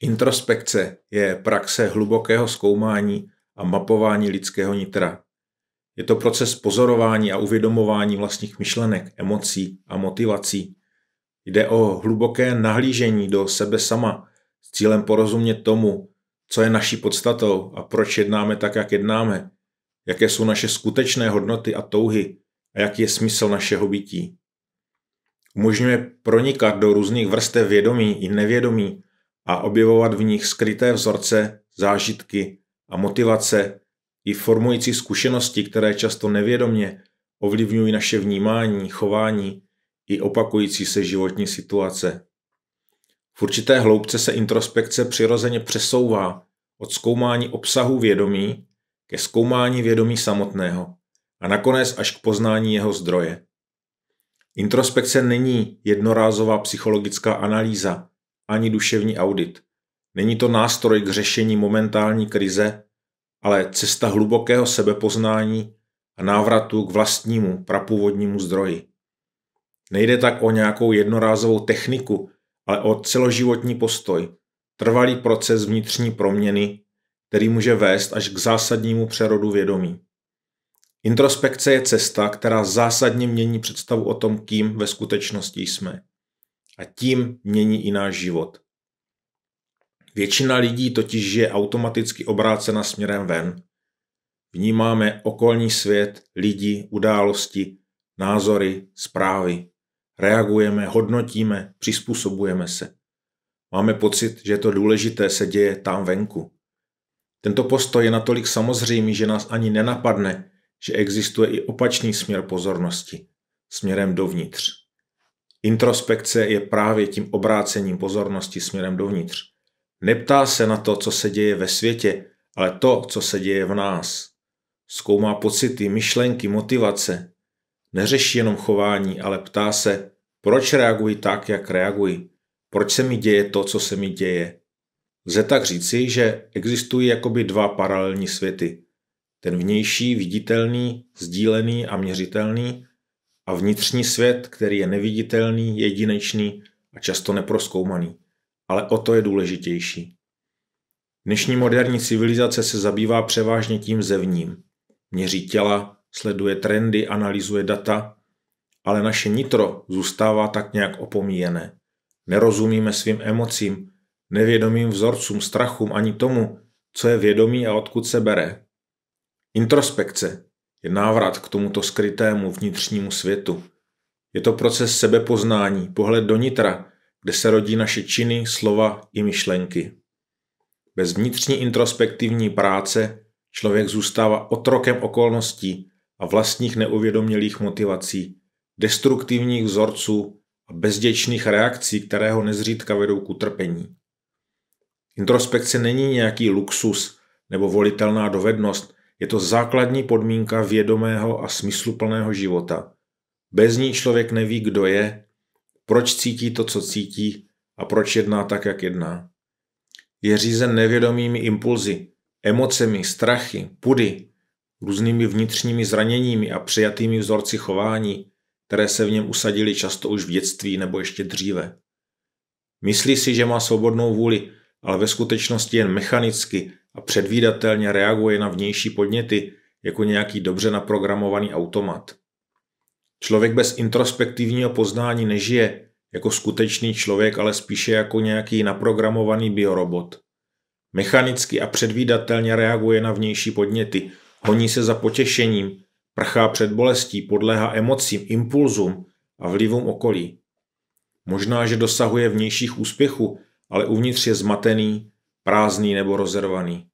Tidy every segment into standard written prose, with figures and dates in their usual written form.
Introspekce je praxe hlubokého zkoumání a mapování lidského nitra. Je to proces pozorování a uvědomování vlastních myšlenek, emocí a motivací. Jde o hluboké nahlížení do sebe sama s cílem porozumět tomu, co je naší podstatou a proč jednáme tak, jak jednáme, jaké jsou naše skutečné hodnoty a touhy a jaký je smysl našeho bytí. Umožňuje pronikat do různých vrstev vědomí i nevědomí a objevovat v nich skryté vzorce, zážitky a motivace i formující zkušenosti, které často nevědomě ovlivňují naše vnímání, chování i opakující se životní situace. V určité hloubce se introspekce přirozeně přesouvá od zkoumání obsahu vědomí ke zkoumání vědomí samotného a nakonec až k poznání jeho zdroje. Introspekce není jednorázová psychologická analýza ani duševní audit. Není to nástroj k řešení momentální krize, ale cesta hlubokého sebepoznání a návratu k vlastnímu prapůvodnímu zdroji. Nejde tak o nějakou jednorázovou techniku, ale o celoživotní postoj, trvalý proces vnitřní proměny, který může vést až k zásadnímu přerodu vědomí. Introspekce je cesta, která zásadně mění představu o tom, kým ve skutečnosti jsme. A tím mění i náš život. Většina lidí totiž žije automaticky obrácena směrem ven. Vnímáme okolní svět, lidi, události, názory, zprávy. Reagujeme, hodnotíme, přizpůsobujeme se. Máme pocit, že to důležité se děje tam venku. Tento postoj je natolik samozřejmý, že nás ani nenapadne, že existuje i opačný směr pozornosti, směrem dovnitř. Introspekce je právě tím obrácením pozornosti směrem dovnitř. Neptá se na to, co se děje ve světě, ale to, co se děje v nás. Zkoumá pocity, myšlenky, motivace. Neřeší jenom chování, ale ptá se, proč reaguji tak, jak reaguji. Proč se mi děje to, co se mi děje. Lze tak říci, že existují jakoby dva paralelní světy. Ten vnější, viditelný, sdílený a měřitelný a vnitřní svět, který je neviditelný, jedinečný a často neprozkoumaný. Ale o to je důležitější. Dnešní moderní civilizace se zabývá převážně tím zevním. Měří těla, sleduje trendy, analyzuje data, ale naše nitro zůstává tak nějak opomíjené. Nerozumíme svým emocím, nevědomým vzorcům, strachům ani tomu, co je vědomí a odkud se bere. Introspekce je návrat k tomuto skrytému vnitřnímu světu. Je to proces sebepoznání, pohled do nitra, kde se rodí naše činy, slova i myšlenky. Bez vnitřní introspektivní práce člověk zůstává otrokem okolností a vlastních neuvědomělých motivací, destruktivních vzorců a bezděčných reakcí, které ho nezřídka vedou k utrpení. Introspekce není nějaký luxus nebo volitelná dovednost, je to základní podmínka vědomého a smysluplného života. Bez ní člověk neví, kdo je, proč cítí to, co cítí a proč jedná tak, jak jedná. Je řízen nevědomými impulzy, emocemi, strachy, pudy, různými vnitřními zraněními a přijatými vzorci chování, které se v něm usadily často už v dětství nebo ještě dříve. Myslí si, že má svobodnou vůli, ale ve skutečnosti jen mechanicky a předvídatelně reaguje na vnější podněty jako nějaký dobře naprogramovaný automat. Člověk bez introspektivního poznání nežije jako skutečný člověk, ale spíše jako nějaký naprogramovaný biorobot. Mechanicky a předvídatelně reaguje na vnější podněty, honí se za potěšením, prchá před bolestí, podléhá emocím, impulzům a vlivům okolí. Možná, že dosahuje vnějších úspěchů, ale uvnitř je zmatený, prázdný nebo rozervaný.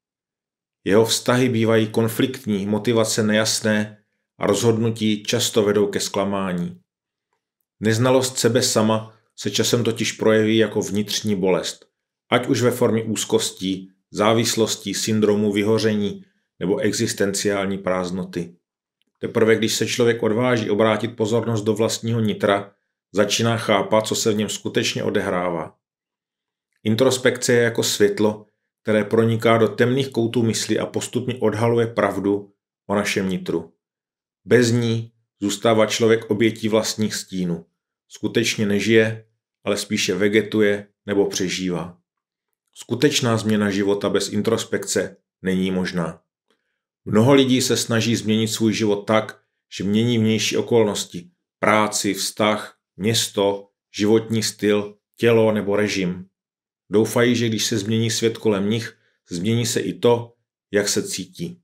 Jeho vztahy bývají konfliktní, motivace nejasné a rozhodnutí často vedou ke zklamání. Neznalost sebe sama se časem totiž projeví jako vnitřní bolest, ať už ve formě úzkostí, závislostí, syndromu vyhoření nebo existenciální prázdnoty. Teprve když se člověk odváží obrátit pozornost do vlastního nitra, začíná chápat, co se v něm skutečně odehrává. Introspekce je jako světlo, které proniká do temných koutů mysli a postupně odhaluje pravdu o našem nitru. Bez ní zůstává člověk obětí vlastních stínů. Skutečně nežije, ale spíše vegetuje nebo přežívá. Skutečná změna života bez introspekce není možná. Mnoho lidí se snaží změnit svůj život tak, že mění vnější okolnosti, práci, vztah, město, životní styl, tělo nebo režim. Doufají, že když se změní svět kolem nich, změní se i to, jak se cítí.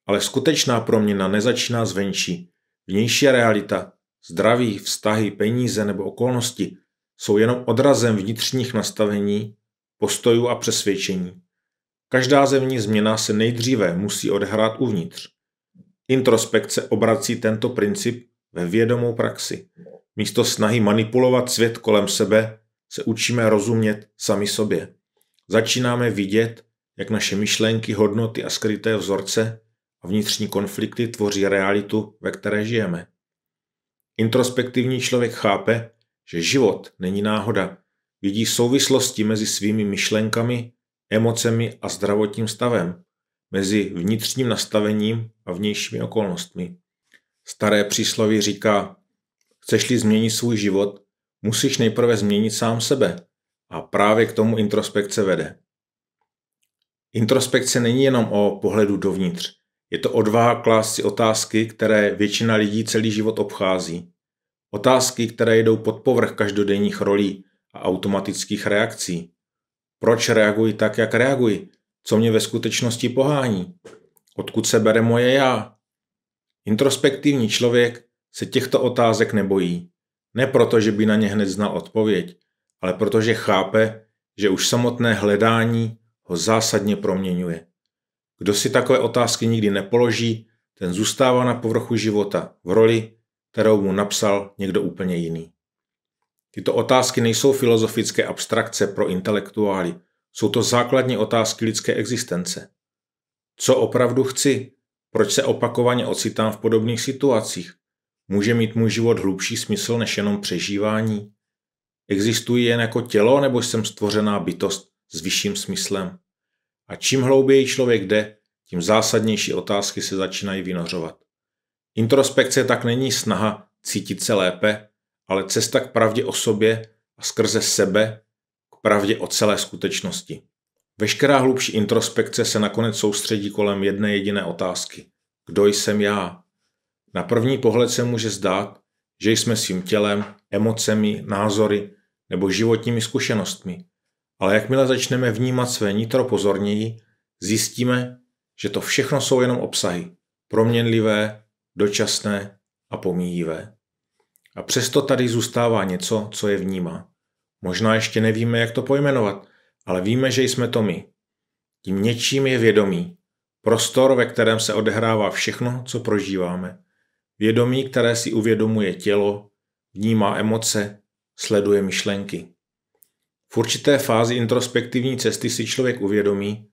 Ale skutečná proměna nezačíná zvenčí. Vnější realita, zdraví, vztahy, peníze nebo okolnosti jsou jenom odrazem vnitřních nastavení, postojů a přesvědčení. Každá zevní změna se nejdříve musí odehrát uvnitř. Introspekce obrací tento princip ve vědomou praxi. Místo snahy manipulovat svět kolem sebe se učíme rozumět sami sobě. Začínáme vidět, jak naše myšlenky, hodnoty a skryté vzorce a vnitřní konflikty tvoří realitu, ve které žijeme. Introspektivní člověk chápe, že život není náhoda. Vidí souvislosti mezi svými myšlenkami, emocemi a zdravotním stavem, mezi vnitřním nastavením a vnějšími okolnostmi. Staré přísloví říká, chceš-li změnit svůj život, musíš nejprve změnit sám sebe a právě k tomu introspekce vede. Introspekce není jenom o pohledu dovnitř. Je to odvaha klást si otázky, které většina lidí celý život obchází. Otázky, které jdou pod povrch každodenních rolí a automatických reakcí. Proč reaguji tak, jak reaguji? Co mě ve skutečnosti pohání? Odkud se bere moje já? Introspektivní člověk se těchto otázek nebojí. Ne proto, že by na ně hned znal odpověď, ale protože chápe, že už samotné hledání ho zásadně proměňuje. Kdo si takové otázky nikdy nepoloží, ten zůstává na povrchu života v roli, kterou mu napsal někdo úplně jiný. Tyto otázky nejsou filozofické abstrakce pro intelektuály, jsou to základní otázky lidské existence. Co opravdu chci? Proč se opakovaně ocitám v podobných situacích? Může mít můj život hlubší smysl než jenom přežívání? Existuji jen jako tělo, nebo jsem stvořená bytost s vyšším smyslem? A čím hlouběji člověk jde, tím zásadnější otázky se začínají vynořovat. Introspekce tak není snaha cítit se lépe, ale cesta k pravdě o sobě a skrze sebe k pravdě o celé skutečnosti. Veškerá hlubší introspekce se nakonec soustředí kolem jedné jediné otázky. Kdo jsem já? Na první pohled se může zdát, že jsme svým tělem, emocemi, názory nebo životními zkušenostmi. Ale jakmile začneme vnímat své nitro pozorněji, zjistíme, že to všechno jsou jenom obsahy, proměnlivé, dočasné a pomíjivé. A přesto tady zůstává něco, co je vnímá. Možná ještě nevíme, jak to pojmenovat, ale víme, že jsme to my. Tím něčím je vědomí. Prostor, ve kterém se odehrává všechno, co prožíváme. Vědomí, které si uvědomuje tělo, vnímá emoce, sleduje myšlenky. V určité fázi introspektivní cesty si člověk uvědomí,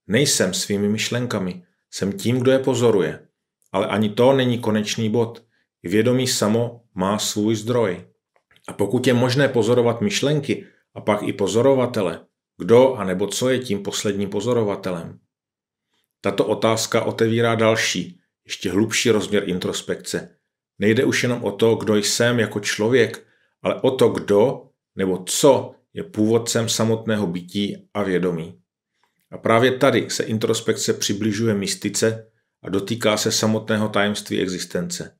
nejsem svými myšlenkami, jsem tím, kdo je pozoruje. Ale ani to není konečný bod. Vědomí samo má svůj zdroj. A pokud je možné pozorovat myšlenky a pak i pozorovatele, kdo a nebo co je tím posledním pozorovatelem? Tato otázka otevírá další, ještě hlubší rozměr introspekce. Nejde už jenom o to, kdo jsem jako člověk, ale o to, kdo nebo co je původcem samotného bytí a vědomí. A právě tady se introspekce přibližuje mystice a dotýká se samotného tajemství existence.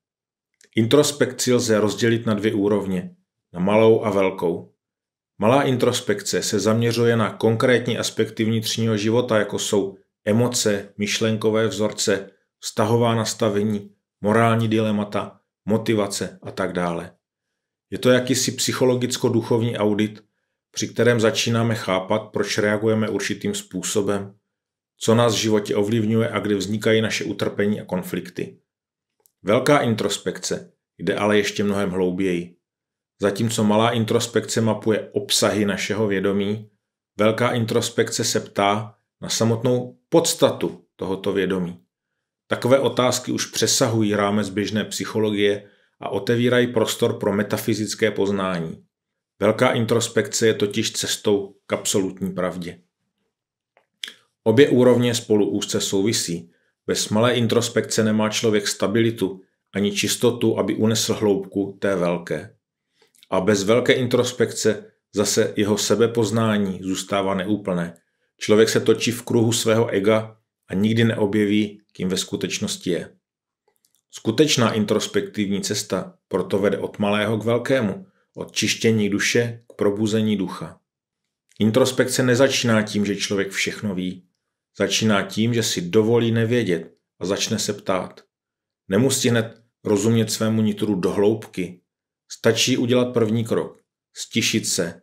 Introspekci lze rozdělit na dvě úrovně, na malou a velkou. Malá introspekce se zaměřuje na konkrétní aspekty vnitřního života, jako jsou emoce, myšlenkové vzorce, vztahová nastavení, morální dilemata, motivace a tak dále. Je to jakýsi psychologicko-duchovní audit, při kterém začínáme chápat, proč reagujeme určitým způsobem, co nás v životě ovlivňuje a kde vznikají naše utrpení a konflikty. Velká introspekce jde ale ještě mnohem hlouběji. Zatímco malá introspekce mapuje obsahy našeho vědomí, velká introspekce se ptá na samotnou podstatu tohoto vědomí. Takové otázky už přesahují rámec běžné psychologie a otevírají prostor pro metafyzické poznání. Velká introspekce je totiž cestou k absolutní pravdě. Obě úrovně spolu úzce souvisí. Bez malé introspekce nemá člověk stabilitu ani čistotu, aby unesl hloubku té velké. A bez velké introspekce zase jeho sebepoznání zůstává neúplné. Člověk se točí v kruhu svého ega a nikdy neobjeví, kým ve skutečnosti je. Skutečná introspektivní cesta proto vede od malého k velkému, od čištění duše k probuzení ducha. Introspekce nezačíná tím, že člověk všechno ví. Začíná tím, že si dovolí nevědět a začne se ptát. Nemusí hned rozumět svému nitru do hloubky. Stačí udělat první krok, stišit se,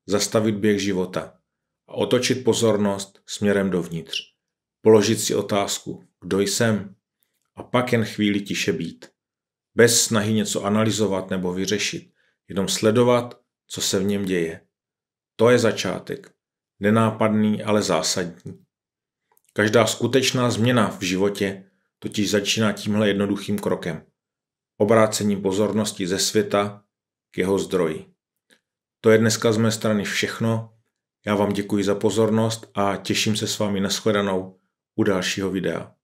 zastavit běh života a otočit pozornost směrem dovnitř. Položit si otázku, kdo jsem, a pak jen chvíli tiše být. Bez snahy něco analyzovat nebo vyřešit, jenom sledovat, co se v něm děje. To je začátek. Nenápadný, ale zásadní. Každá skutečná změna v životě totiž začíná tímhle jednoduchým krokem. Obrácením pozornosti ze světa k jeho zdroji. To je dneska z mé strany všechno. Já vám děkuji za pozornost a těším se s vámi na shledanou u dalšího videa.